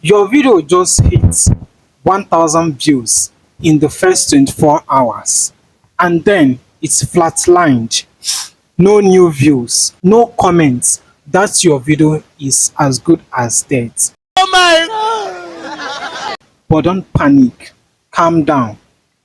Your video just hits 1,000 views in the first 24 hours, and then it's flatlined. No new views, no comments. That your video is as good as dead. But don't panic, calm down.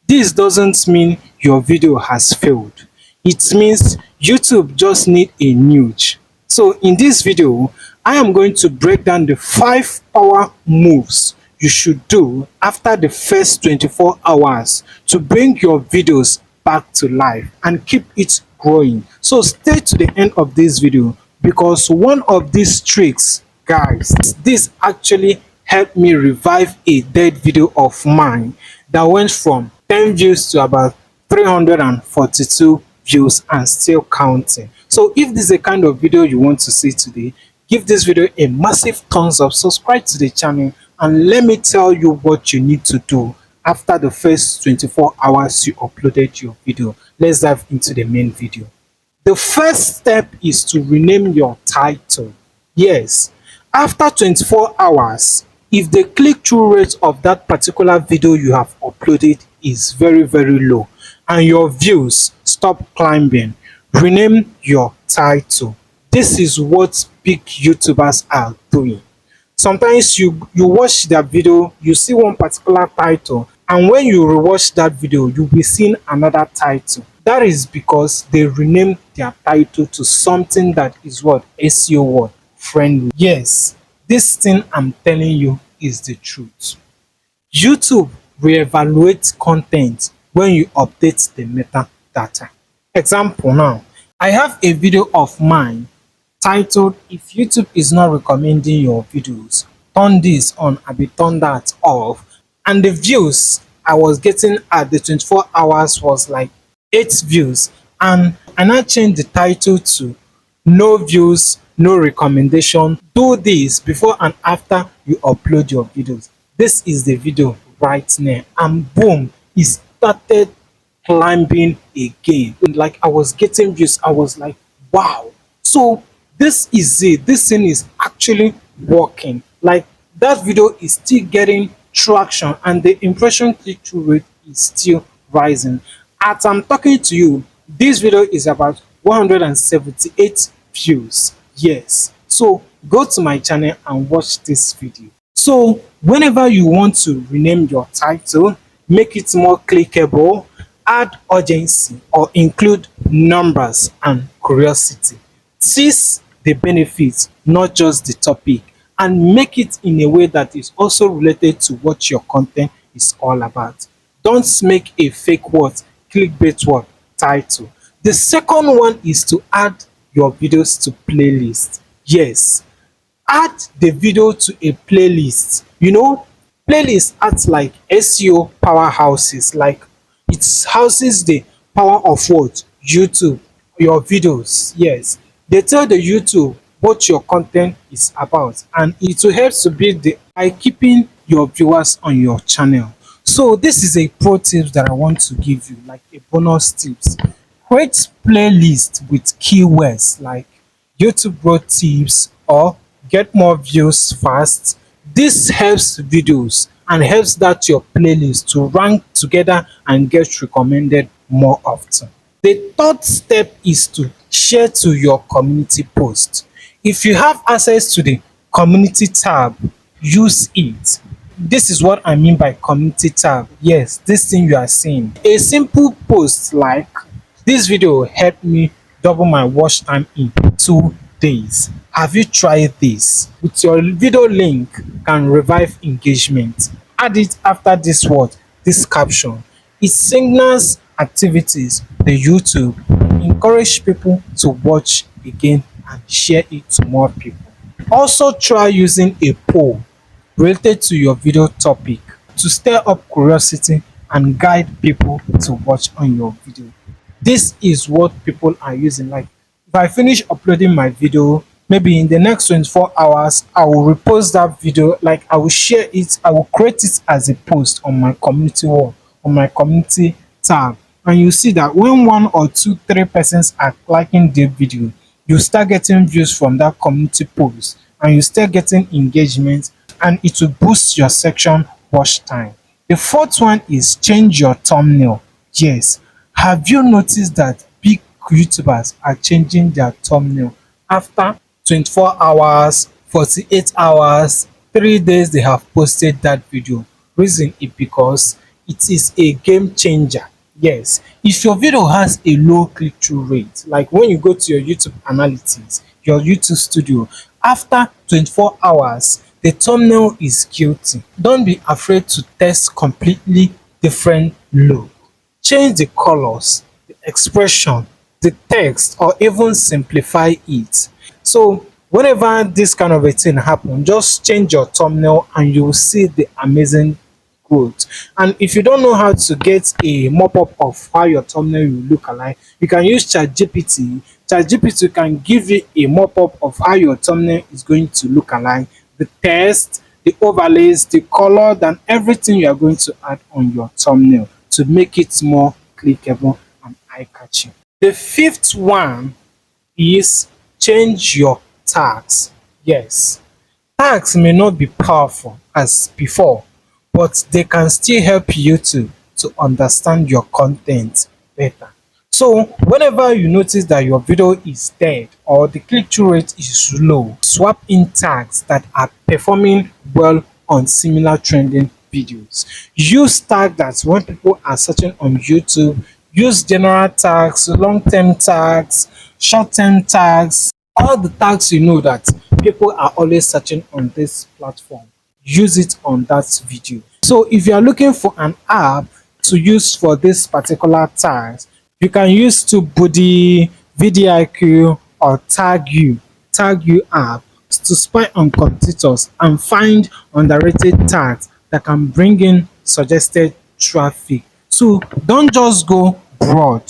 This doesn't mean your video has failed. It means YouTube just need a nudge. So in this video, I am going to break down the 5 power moves you should do after the first 24 hours to bring your videos back to life and keep it growing. So stay to the end of this video, because one of these tricks, guys, this actually helped me revive a dead video of mine that went from 10 views to about 342 views and still counting. So if this is the kind of video you want to see today, give this video a massive thumbs up, subscribe to the channel, and let me tell you what you need to do after the first 24 hours you uploaded your video. Let's dive into the main video. The first step is to rename your title. Yes, after 24 hours, if the click-through rate of that particular video you have uploaded is very low and your views stop climbing, rename your title. This is what big YouTubers are doing. Sometimes you watch that video, you see one particular title, and when you rewatch that video, you'll be seeing another title. That is because they renamed their title to something that is what? SEO what? Friendly. Yes, this thing I'm telling you is the truth. YouTube reevaluates content when you update the metadata. Example now, I have a video of mine titled, "If YouTube is not recommending your videos, turn this on and turn that off." And the views I was getting at the 24 hours was like 8 views, and I now changed the title to "No views, no recommendation. Do this before and after you upload your videos." This is the video right now, and boom, it started climbing again. Like, I was getting views. I was like, wow. So this is it. This thing is actually working. Like, that video is still getting traction and the impression click-through rate is still rising. As I'm talking to you, this video is about 178 views. Yes, so go to my channel and watch this video. So whenever you want to rename your title, make it more clickable, add urgency, or include numbers and curiosity. Seize the benefits, not just the topic, and make it in a way that is also related to what your content is all about. Don't make a fake word, clickbait word title. The second one is to add your videos to playlist. Yes, add the video to a playlist. You know, playlists act like SEO powerhouses. Like, it houses the power of what? YouTube, your videos. Yes, they tell the YouTube what your content is about, and it will help to build the by keeping your viewers on your channel. So this is a pro tips that I want to give you, like a bonus tips. Create playlist with keywords like YouTube growth tips or get more views fast. This helps videos and helps that your playlist to rank together and get recommended more often. The third step is to share to your community post. If you have access to the community tab, use it. This is what I mean by community tab. Yes, this thing you are seeing. A simple post like, "This video helped me double my watch time in 2 days. Have you tried this?" With your video link can revive engagement. Add it after this word, this caption. It signals activities the YouTube, encourage people to watch again and share it to more people. Also try using a poll related to your video topic to stir up curiosity and guide people to watch on your video. This is what people are using. Like, if I finish uploading my video, maybe in the next 24 hours, I will repost that video. Like, I will share it, I will create it as a post on my community wall, on my community tab. And you see that when 1 or 2, 3 persons are liking the video, you start getting views from that community post and you start getting engagement, and it will boost your section watch time. The fourth one is change your thumbnail. Yes, have you noticed that big YouTubers are changing their thumbnail after 24 hours, 48 hours, 3 days they have posted that video? Reason is because it is a game changer. Yes, if your video has a low click-through rate, like when you go to your YouTube analytics, your YouTube studio, after 24 hours, the thumbnail is guilty. Don't be afraid to test completely different look. Change the colors, the expression, the text, or even simplify it. So whenever this kind of a thing happen, just change your thumbnail and you will see the amazing growth. And if you don't know how to get a mop-up of how your thumbnail will look alike, you can use ChatGPT. ChatGPT can give you a mop-up of how your thumbnail is going to look alike, the text, the overlays, the color, and everything you are going to add on your thumbnail to make it more clickable and eye-catching. The fifth one is change your tags. Yes, tags may not be powerful as before, but they can still help YouTube to understand your content better. So whenever you notice that your video is dead or the click-through rate is low, swap in tags that are performing well on similar trending videos. Use tags that when people are searching on YouTube, use general tags, long-term tags, short-term tags, all the tags you know that people are always searching on this platform. Use it on that video. So if you are looking for an app to use for this particular tags, you can use TubeBuddy, VidIQ, or Tag You app to spy on competitors and find underrated tags that can bring in suggested traffic. So don't just go broad,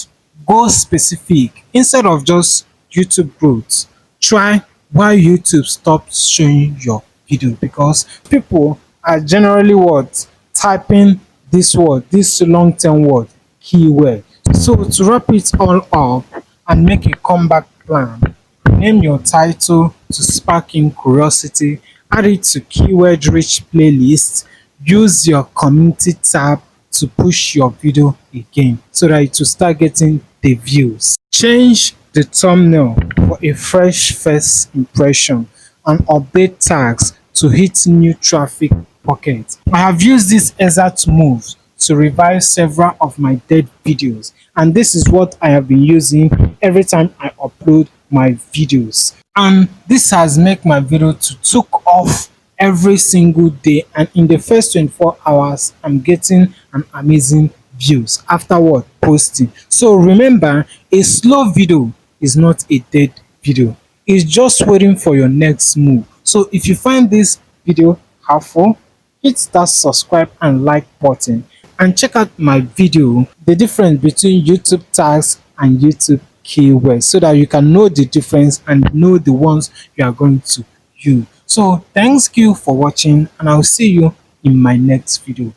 go specific. Instead of just YouTube growth, try why YouTube stopped showing your video, because people are generally what typing this word, this long-term word, keyword. So to wrap it all up and make a comeback plan, name your title to spark in curiosity, add it to keyword rich playlist, use your community tab to push your video again so that it will start getting the views. Change the thumbnail for a fresh first impression and update tags to hit new traffic pockets. I have used this exact move to revive several of my dead videos, and this is what I have been using every time I upload my videos, and this has made my video to took off every single day, and in the first 24 hours I'm getting an amazing views afterward posting. So remember, a slow video is not a dead video, it's just waiting for your next move. So if you find this video helpful, hit that subscribe and like button and check out my video, the difference between YouTube tags and YouTube keywords, so that you can know the difference and know the ones you are going to use. So thanks you for watching, and I'll see you in my next video.